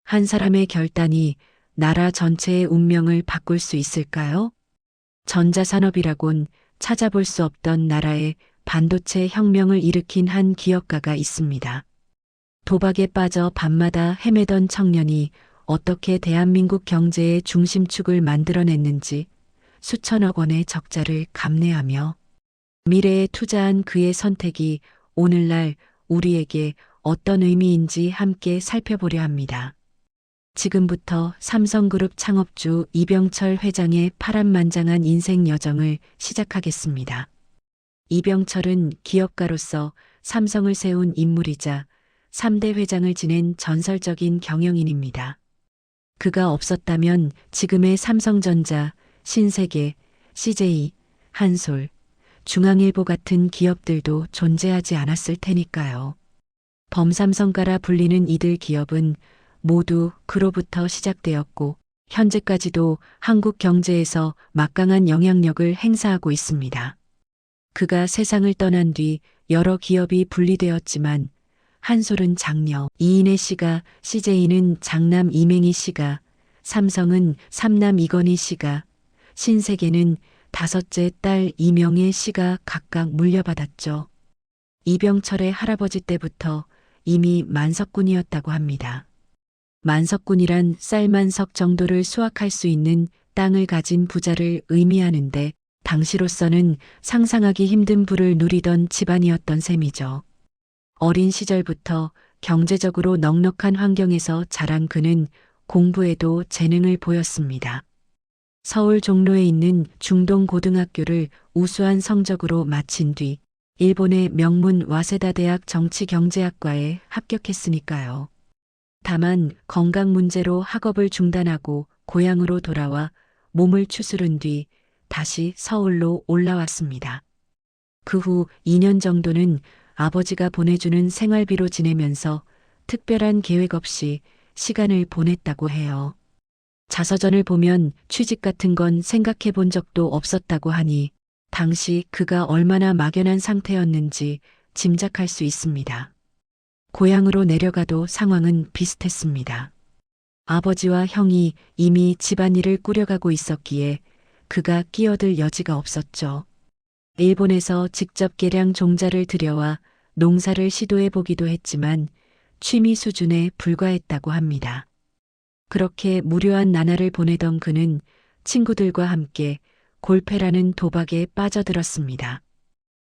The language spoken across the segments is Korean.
한 사람의 결단이 나라 전체의 운명을 바꿀 수 있을까요? 전자산업이라곤 찾아볼 수 없던 나라에 반도체 혁명을 일으킨 한 기업가가 있습니다. 도박에 빠져 밤마다 헤매던 청년이 어떻게 대한민국 경제의 중심축을 만들어냈는지 수천억 원의 적자를 감내하며 미래에 투자한 그의 선택이 오늘날 우리에게 어떤 의미인지 함께 살펴보려 합니다. 지금부터 삼성그룹 창업주 이병철 회장의 파란만장한 인생 여정을 시작하겠습니다. 이병철은 기업가로서 삼성을 세운 인물이자 3대 회장을 지낸 전설적인 경영인입니다. 그가 없었다면 지금의 삼성전자, 신세계, CJ, 한솔, 중앙일보 같은 기업들도 존재하지 않았을 테니까요. 범삼성가라 불리는 이들 기업은 모두 그로부터 시작되었고 현재까지도 한국 경제에서 막강한 영향력을 행사하고 있습니다. 그가 세상을 떠난 뒤 여러 기업이 분리되었지만 한솔은 장녀 이인혜 씨가, CJ는 장남 이맹희 씨가, 삼성은 삼남 이건희 씨가, 신세계는 다섯째 딸 이명애 씨가 각각 물려받았죠. 이병철의 할아버지 때부터 이미 만석군이었다고 합니다. 만석군이란 쌀만석 정도를 수확할 수 있는 땅을 가진 부자를 의미하는데 당시로서는 상상하기 힘든 부를 누리던 집안이었던 셈이죠. 어린 시절부터 경제적으로 넉넉한 환경에서 자란 그는 공부에도 재능을 보였습니다. 서울 종로에 있는 중동고등학교를 우수한 성적으로 마친 뒤 일본의 명문 와세다 대학 정치경제학과에 합격했으니까요. 다만 건강 문제로 학업을 중단하고 고향으로 돌아와 몸을 추스른 뒤 다시 서울로 올라왔습니다. 그 후 2년 정도는 아버지가 보내주는 생활비로 지내면서 특별한 계획 없이 시간을 보냈다고 해요. 자서전을 보면 취직 같은 건 생각해 본 적도 없었다고 하니 당시 그가 얼마나 막연한 상태였는지 짐작할 수 있습니다. 고향으로 내려가도 상황은 비슷했습니다. 아버지와 형이 이미 집안일을 꾸려가고 있었기에 그가 끼어들 여지가 없었죠. 일본에서 직접 계량 종자를 들여와 농사를 시도해 보기도 했지만 취미 수준에 불과했다고 합니다. 그렇게 무료한 나날을 보내던 그는 친구들과 함께 골패라는 도박에 빠져들었습니다.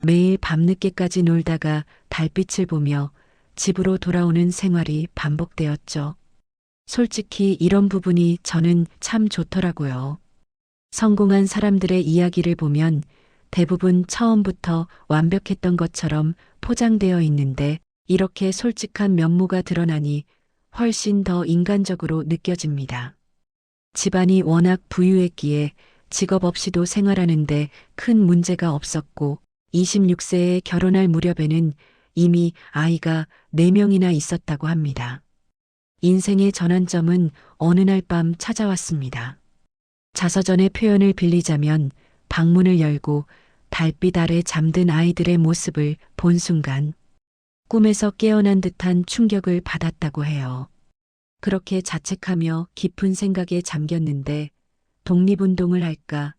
매일 밤늦게까지 놀다가 달빛을 보며 집으로 돌아오는 생활이 반복되었죠. 솔직히 이런 부분이 저는 참 좋더라고요. 성공한 사람들의 이야기를 보면 대부분 처음부터 완벽했던 것처럼 포장되어 있는데 이렇게 솔직한 면모가 드러나니 훨씬 더 인간적으로 느껴집니다. 집안이 워낙 부유했기에 직업 없이도 생활하는데 큰 문제가 없었고 26세에 결혼할 무렵에는 이미 아이가 4명이나 있었다고 합니다. 인생의 전환점은 어느 날 밤 찾아왔습니다. 자서전의 표현을 빌리자면 방문을 열고 달빛 아래 잠든 아이들의 모습을 본 순간 꿈에서 깨어난 듯한 충격을 받았다고 해요. 그렇게 자책하며 깊은 생각에 잠겼는데 독립운동을 할까,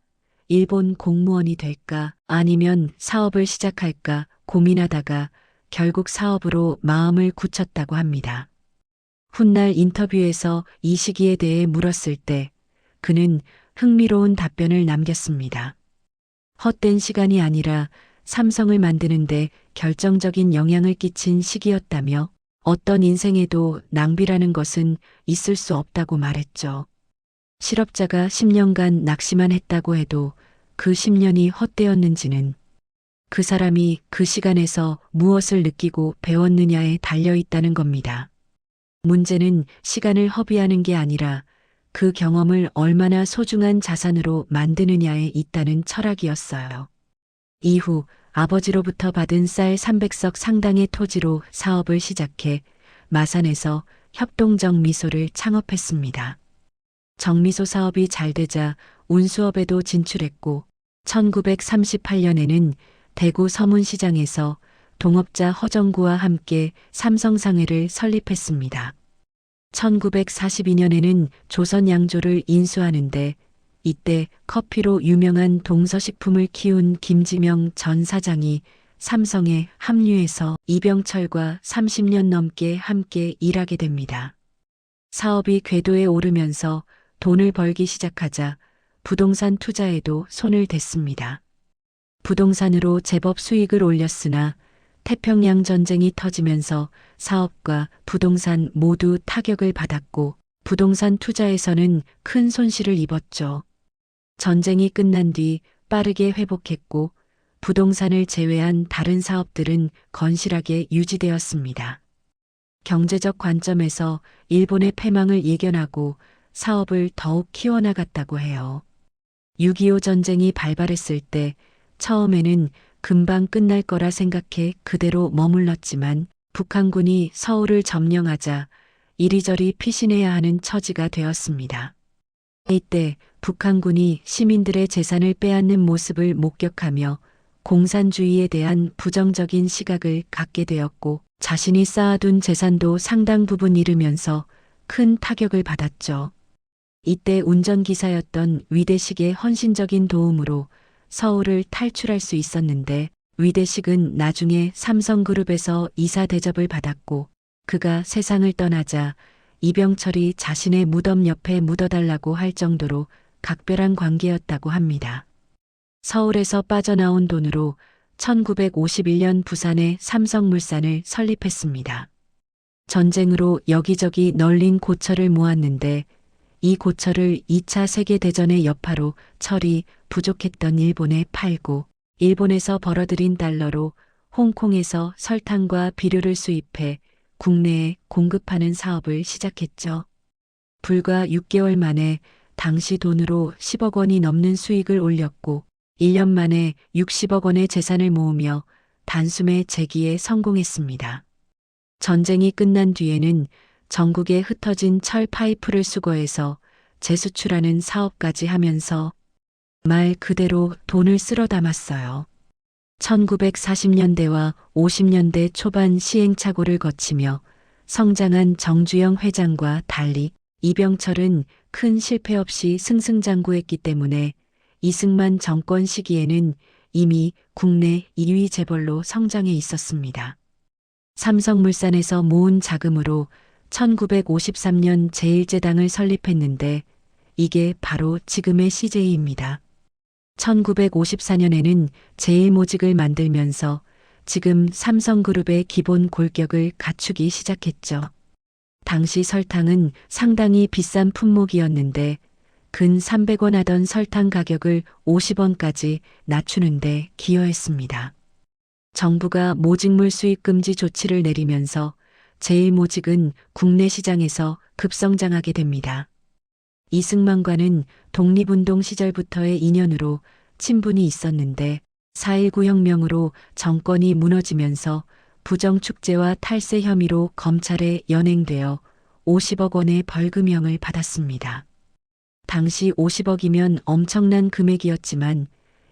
일본 공무원이 될까, 아니면 사업을 시작할까 고민하다가 결국 사업으로 마음을 굳혔다고 합니다. 훗날 인터뷰에서 이 시기에 대해 물었을 때 그는 흥미로운 답변을 남겼습니다. 헛된 시간이 아니라 삼성을 만드는데 결정적인 영향을 끼친 시기였다며 어떤 인생에도 낭비라는 것은 있을 수 없다고 말했죠. 실업자가 10년간 낚시만 했다고 해도 그 10년이 헛되었는지는 그 사람이 그 시간에서 무엇을 느끼고 배웠느냐에 달려 있다는 겁니다. 문제는 시간을 허비하는 게 아니라 그 경험을 얼마나 소중한 자산으로 만드느냐에 있다는 철학이었어요. 이후 아버지로부터 받은 쌀 300석 상당의 토지로 사업을 시작해 마산에서 협동정미소를 창업했습니다. 정미소 사업이 잘 되자 운수업에도 진출했고 1938년에는 대구 서문시장에서 동업자 허정구와 함께 삼성상회를 설립했습니다. 1942년에는 조선 양조를 인수하는데 이때 커피로 유명한 동서식품을 키운 김지명 전 사장이 삼성에 합류해서 이병철과 30년 넘게 함께 일하게 됩니다. 사업이 궤도에 오르면서 돈을 벌기 시작하자 부동산 투자에도 손을 댔습니다. 부동산으로 제법 수익을 올렸으나 태평양 전쟁이 터지면서 사업과 부동산 모두 타격을 받았고 부동산 투자에서는 큰 손실을 입었죠. 전쟁이 끝난 뒤 빠르게 회복했고 부동산을 제외한 다른 사업들은 건실하게 유지되었습니다. 경제적 관점에서 일본의 패망을 예견하고 사업을 더욱 키워나갔다고 해요. 6.25 전쟁이 발발했을 때 처음에는 금방 끝날 거라 생각해 그대로 머물렀지만 북한군이 서울을 점령하자 이리저리 피신해야 하는 처지가 되었습니다. 이때 북한군이 시민들의 재산을 빼앗는 모습을 목격하며 공산주의에 대한 부정적인 시각을 갖게 되었고 자신이 쌓아둔 재산도 상당 부분 잃으면서 큰 타격을 받았죠. 이때 운전기사였던 위대식의 헌신적인 도움으로 서울을 탈출할 수 있었는데 위대식은 나중에 삼성그룹에서 이사 대접을 받았고 그가 세상을 떠나자 이병철이 자신의 무덤 옆에 묻어달라고 할 정도로 각별한 관계였다고 합니다. 서울에서 빠져나온 돈으로 1951년 부산에 삼성물산을 설립했습니다. 전쟁으로 여기저기 널린 고철을 모았는데 이 고철을 2차 세계대전의 여파로 철이 부족했던 일본에 팔고 일본에서 벌어들인 달러로 홍콩에서 설탕과 비료를 수입해 국내에 공급하는 사업을 시작했죠. 불과 6개월 만에 당시 돈으로 10억 원이 넘는 수익을 올렸고 1년 만에 60억 원의 재산을 모으며 단숨에 재기에 성공했습니다. 전쟁이 끝난 뒤에는 전국에 흩어진 철 파이프를 수거해서 재수출하는 사업까지 하면서 말 그대로 돈을 쓸어 담았어요. 1940년대와 50년대 초반 시행착오를 거치며 성장한 정주영 회장과 달리 이병철은 큰 실패 없이 승승장구했기 때문에 이승만 정권 시기에는 이미 국내 2위 재벌로 성장해 있었습니다. 삼성물산에서 모은 자금으로 1953년 제1제당을 설립했는데 이게 바로 지금의 CJ입니다. 1954년에는 제1모직을 만들면서 지금 삼성그룹의 기본 골격을 갖추기 시작했죠. 당시 설탕은 상당히 비싼 품목이었는데 근 300원 하던 설탕 가격을 50원까지 낮추는데 기여했습니다. 정부가 모직물 수입 금지 조치를 내리면서 제1모직은 국내 시장에서 급성장하게 됩니다. 이승만과는 독립운동 시절부터의 인연으로 친분이 있었는데 4.19 혁명으로 정권이 무너지면서 부정축제와 탈세 혐의로 검찰에 연행되어 50억 원의 벌금형을 받았습니다. 당시 50억이면 엄청난 금액이었지만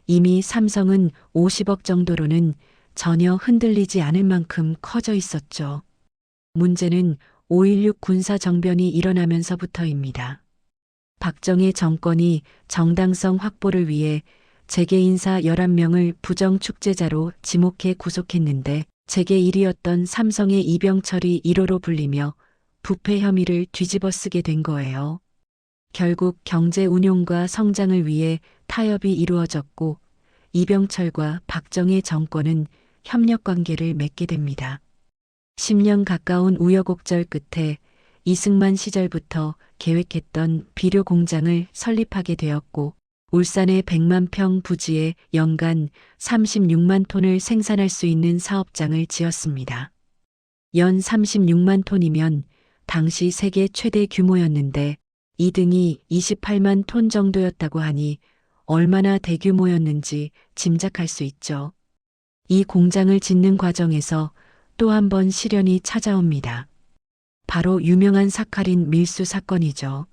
이미 삼성은 50억 정도로는 전혀 흔들리지 않을 만큼 커져 있었죠. 문제는 5.16 군사정변이 일어나면서부터입니다. 박정희 정권이 정당성 확보를 위해 재계 인사 11명을 부정축제자로 지목해 구속했는데 재계 1위였던 삼성의 이병철이 1호로 불리며 부패 혐의를 뒤집어쓰게 된 거예요. 결국 경제 운용과 성장을 위해 타협이 이루어졌고 이병철과 박정희 정권은 협력관계를 맺게 됩니다. 10년 가까운 우여곡절 끝에 이승만 시절부터 계획했던 비료 공장을 설립하게 되었고 울산의 100만 평 부지에 연간 36만 톤을 생산할 수 있는 사업장을 지었습니다. 연 36만 톤이면 당시 세계 최대 규모였는데 이 등이 28만 톤 정도였다고 하니 얼마나 대규모였는지 짐작할 수 있죠. 이 공장을 짓는 과정에서 또 한 번 시련이 찾아옵니다. 바로 유명한 사카린 밀수 사건이죠.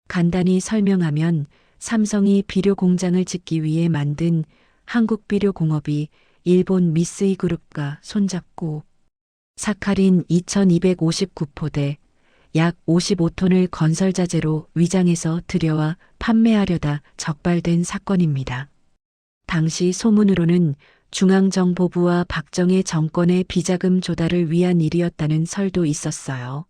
간단히 설명하면 삼성이 비료 공장을 짓기 위해 만든 한국비료공업이 일본 미쓰이 그룹과 손잡고 사카린 2259포대, 약 55톤을 건설자재로 위장해서 들여와 판매하려다 적발된 사건입니다. 당시 소문으로는 중앙정보부와 박정희 정권의 비자금 조달을 위한 일이었다는 설도 있었어요.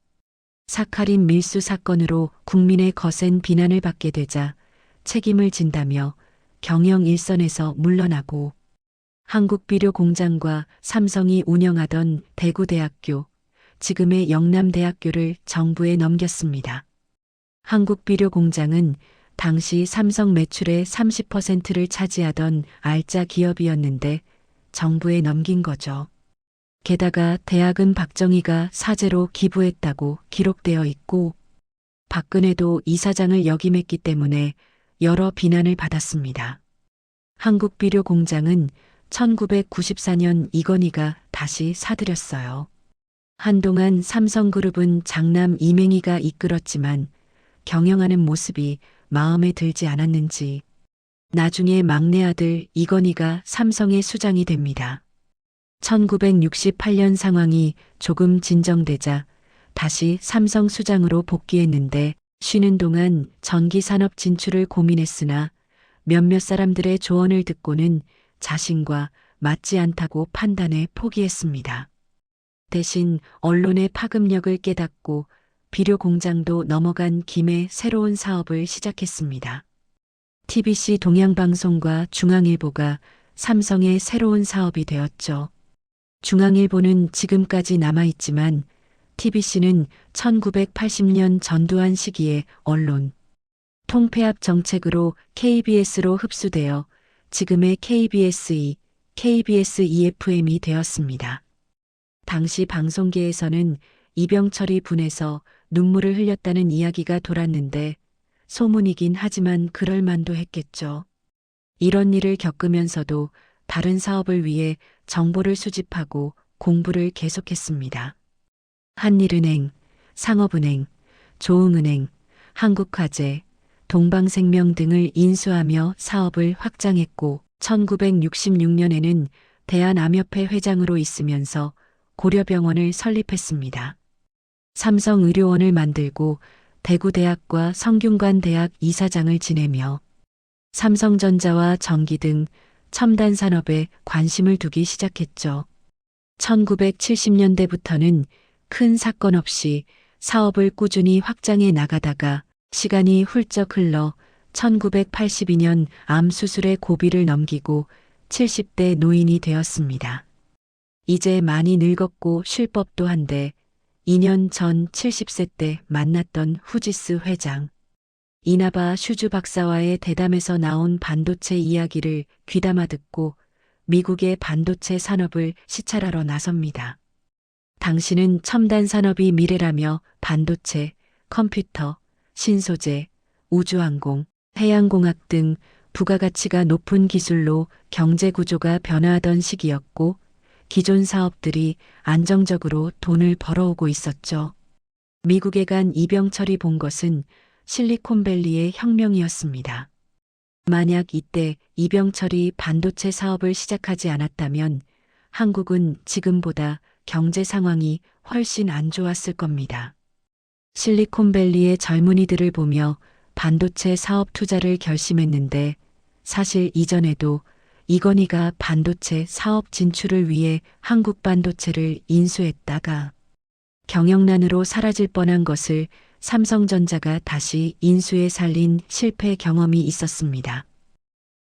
사카린 밀수 사건으로 국민의 거센 비난을 받게 되자 책임을 진다며 경영 일선에서 물러나고 한국비료공장과 삼성이 운영하던 대구대학교, 지금의 영남대학교를 정부에 넘겼습니다. 한국비료공장은 당시 삼성 매출의 30%를 차지하던 알짜 기업이었는데 정부에 넘긴 거죠. 게다가 대학은 박정희가 사재로 기부했다고 기록되어 있고 박근혜도 이사장을 역임했기 때문에 여러 비난을 받았습니다. 한국비료공장은 1994년 이건희가 다시 사들였어요. 한동안 삼성그룹은 장남 이맹희가 이끌었지만 경영하는 모습이 마음에 들지 않았는지 나중에 막내 아들 이건희가 삼성의 수장이 됩니다. 1968년 상황이 조금 진정되자 다시 삼성 수장으로 복귀했는데 쉬는 동안 전기산업 진출을 고민했으나 몇몇 사람들의 조언을 듣고는 자신과 맞지 않다고 판단해 포기했습니다. 대신 언론의 파급력을 깨닫고 비료공장도 넘어간 김에 새로운 사업을 시작했습니다. TBC 동양방송과 중앙일보가 삼성의 새로운 사업이 되었죠. 중앙일보는 지금까지 남아있지만 TBC는 1980년 전두환 시기에 언론 통폐합 정책으로 KBS로 흡수되어 지금의 KBS2, KBS2FM이 되었습니다. 당시 방송계에서는 이병철이 분해서 눈물을 흘렸다는 이야기가 돌았는데 소문이긴 하지만 그럴 만도 했겠죠. 이런 일을 겪으면서도 다른 사업을 위해 정보를 수집하고 공부를 계속했습니다. 한일은행, 상업은행, 조흥은행, 한국화재, 동방생명 등을 인수하며 사업을 확장했고 1966년에는 대한암협회 회장으로 있으면서 고려병원을 설립했습니다. 삼성의료원을 만들고 대구대학과 성균관대학 이사장을 지내며 삼성전자와 전기 등 첨단 산업에 관심을 두기 시작했죠. 1970년대부터는 큰 사건 없이 사업을 꾸준히 확장해 나가다가 시간이 훌쩍 흘러 1982년 암 수술의 고비를 넘기고 70대 노인이 되었습니다. 이제 많이 늙었고 쉴 법도 한데 2년 전 70세 때 만났던 후지스 회장. 이나바 슈즈 박사와의 대담에서 나온 반도체 이야기를 귀담아 듣고 미국의 반도체 산업을 시찰하러 나섭니다. 당신은 첨단 산업이 미래라며 반도체, 컴퓨터, 신소재, 우주항공, 해양공학 등 부가가치가 높은 기술로 경제 구조가 변화하던 시기였고 기존 사업들이 안정적으로 돈을 벌어오고 있었죠. 미국에 간 이병철이 본 것은 실리콘밸리의 혁명이었습니다. 만약 이때 이병철이 반도체 사업을 시작하지 않았다면 한국은 지금보다 경제 상황이 훨씬 안 좋았을 겁니다. 실리콘밸리의 젊은이들을 보며 반도체 사업 투자를 결심했는데 사실 이전에도 이건희가 반도체 사업 진출을 위해 한국 반도체를 인수했다가 경영난으로 사라질 뻔한 것을 삼성전자가 다시 인수해 살린 실패 경험이 있었습니다.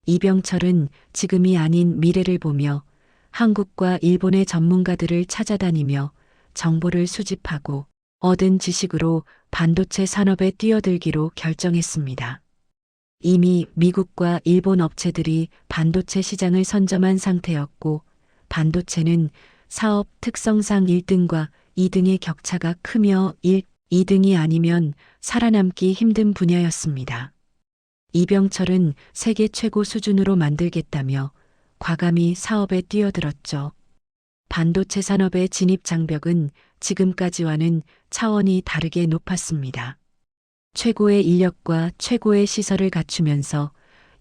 이병철은 지금이 아닌 미래를 보며 한국과 일본의 전문가들을 찾아다니며 정보를 수집하고 얻은 지식으로 반도체 산업에 뛰어들기로 결정했습니다. 이미 미국과 일본 업체들이 반도체 시장을 선점한 상태였고 반도체는 사업 특성상 1등과 2등의 격차가 크며 2등이 아니면 살아남기 힘든 분야였습니다. 이병철은 세계 최고 수준으로 만들겠다며 과감히 사업에 뛰어들었죠. 반도체 산업의 진입 장벽은 지금까지와는 차원이 다르게 높았습니다. 최고의 인력과 최고의 시설을 갖추면서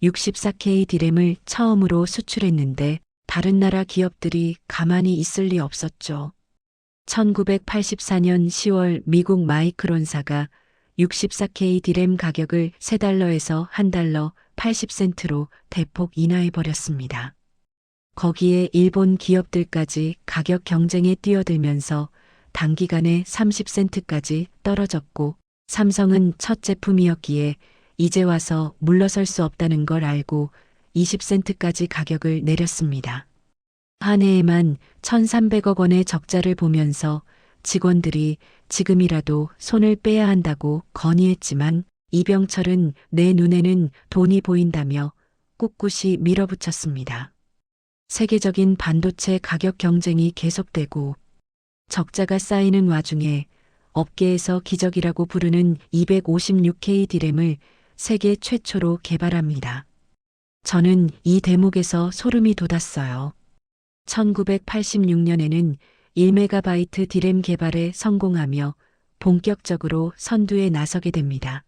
64K 디램을 처음으로 수출했는데 다른 나라 기업들이 가만히 있을 리 없었죠. 1984년 10월 미국 마이크론사가 64K 디램 가격을 3달러에서 1달러 80센트로 대폭 인하해버렸습니다. 거기에 일본 기업들까지 가격 경쟁에 뛰어들면서 단기간에 30센트까지 떨어졌고, 삼성은 첫 제품이었기에 이제 와서 물러설 수 없다는 걸 알고 20센트까지 가격을 내렸습니다. 한 해에만 1,300억 원의 적자를 보면서 직원들이 지금이라도 손을 빼야 한다고 건의했지만 이병철은 내 눈에는 돈이 보인다며 꿋꿋이 밀어붙였습니다. 세계적인 반도체 가격 경쟁이 계속되고 적자가 쌓이는 와중에 업계에서 기적이라고 부르는 256K 디램을 세계 최초로 개발합니다. 저는 이 대목에서 소름이 돋았어요. 1986년에는 1메가바이트 디램 개발에 성공하며 본격적으로 선두에 나서게 됩니다.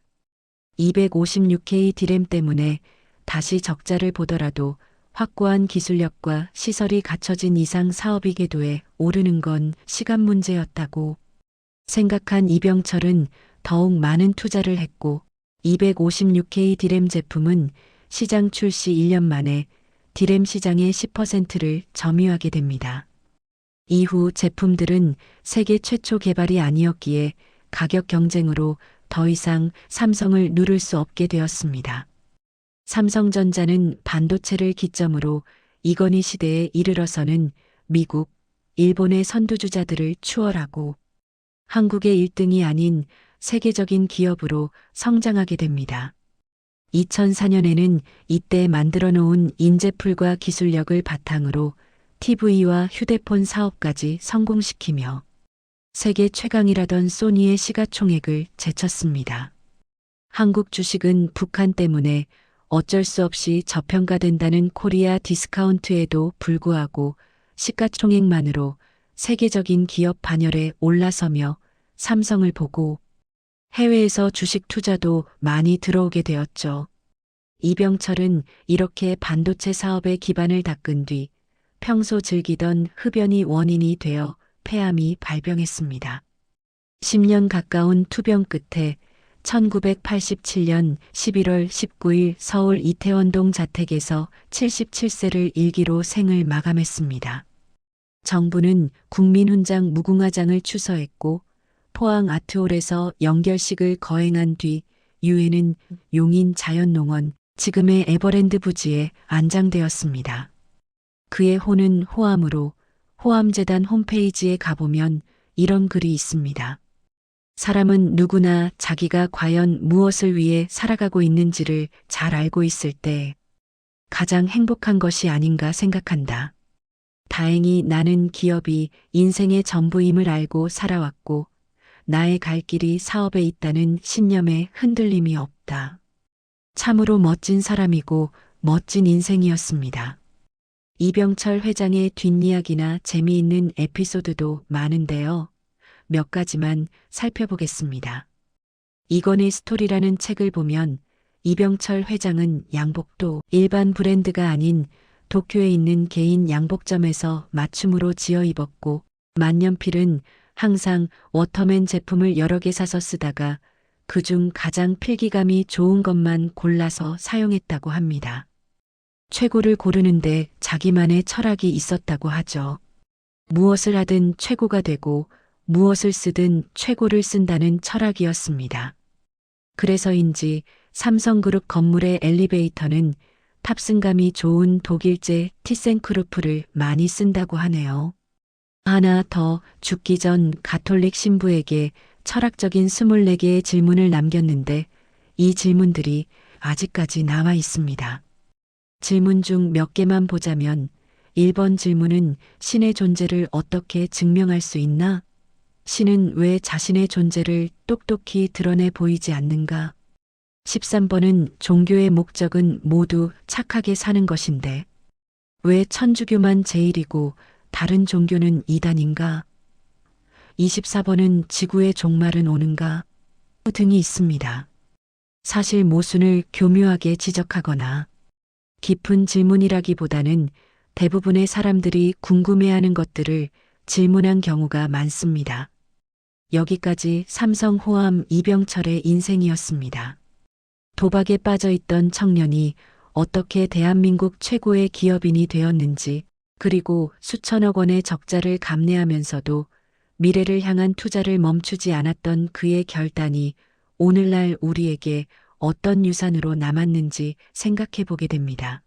256K 디램 때문에 다시 적자를 보더라도 확고한 기술력과 시설이 갖춰진 이상 사업이 궤도에 오르는 건 시간 문제였다고 생각한 이병철은 더욱 많은 투자를 했고 256K 디램 제품은 시장 출시 1년 만에 디램 시장의 10%를 점유하게 됩니다. 이후 제품들은 세계 최초 개발이 아니었기에 가격 경쟁으로 더 이상 삼성을 누를 수 없게 되었습니다. 삼성전자는 반도체를 기점으로 이건희 시대에 이르러서는 미국, 일본의 선두주자들을 추월하고 한국의 1등이 아닌 세계적인 기업으로 성장하게 됩니다. 2004년에는 이때 만들어 놓은 인재풀과 기술력을 바탕으로 TV와 휴대폰 사업까지 성공시키며 세계 최강이라던 소니의 시가총액을 제쳤습니다. 한국 주식은 북한 때문에 어쩔 수 없이 저평가된다는 코리아 디스카운트에도 불구하고 시가총액만으로 세계적인 기업 반열에 올라서며 삼성을 보고 해외에서 주식 투자도 많이 들어오게 되었죠. 이병철은 이렇게 반도체 사업의 기반을 닦은 뒤 평소 즐기던 흡연이 원인이 되어 폐암이 발병했습니다. 10년 가까운 투병 끝에 1987년 11월 19일 서울 이태원동 자택에서 77세를 일기로 생을 마감했습니다. 정부는 국민훈장 무궁화장을 추서했고 포항 아트홀에서 영결식을 거행한 뒤 유해는 용인 자연농원, 지금의 에버랜드 부지에 안장되었습니다. 그의 호는 호암으로 호암재단 홈페이지에 가보면 이런 글이 있습니다. 사람은 누구나 자기가 과연 무엇을 위해 살아가고 있는지를 잘 알고 있을 때 가장 행복한 것이 아닌가 생각한다. 다행히 나는 기업이 인생의 전부임을 알고 살아왔고 나의 갈 길이 사업에 있다는 신념에 흔들림이 없다. 참으로 멋진 사람이고 멋진 인생이었습니다. 이병철 회장의 뒷이야기나 재미있는 에피소드도 많은데요. 몇 가지만 살펴보겠습니다. 이건희 스토리라는 책을 보면 이병철 회장은 양복도 일반 브랜드가 아닌 도쿄에 있는 개인 양복점에서 맞춤으로 지어 입었고 만년필은 항상 워터맨 제품을 여러 개 사서 쓰다가 그중 가장 필기감이 좋은 것만 골라서 사용했다고 합니다. 최고를 고르는데 자기만의 철학이 있었다고 하죠. 무엇을 하든 최고가 되고 무엇을 쓰든 최고를 쓴다는 철학이었습니다. 그래서인지 삼성그룹 건물의 엘리베이터는 탑승감이 좋은 독일제 티센크루프를 많이 쓴다고 하네요. 하나 더, 죽기 전 가톨릭 신부에게 철학적인 24개의 질문을 남겼는데 이 질문들이 아직까지 남아 있습니다. 질문 중 몇 개만 보자면 1번 질문은 신의 존재를 어떻게 증명할 수 있나? 신은 왜 자신의 존재를 똑똑히 드러내 보이지 않는가? 13번은 종교의 목적은 모두 착하게 사는 것인데 왜 천주교만 제일이고 다른 종교는 이단인가? 24번은 지구의 종말은 오는가? 등이 있습니다. 사실 모순을 교묘하게 지적하거나 깊은 질문이라기보다는 대부분의 사람들이 궁금해하는 것들을 질문한 경우가 많습니다. 여기까지 삼성호암 이병철의 인생이었습니다. 도박에 빠져있던 청년이 어떻게 대한민국 최고의 기업인이 되었는지, 그리고 수천억 원의 적자를 감내하면서도 미래를 향한 투자를 멈추지 않았던 그의 결단이 오늘날 우리에게 어떤 유산으로 남았는지 생각해 보게 됩니다.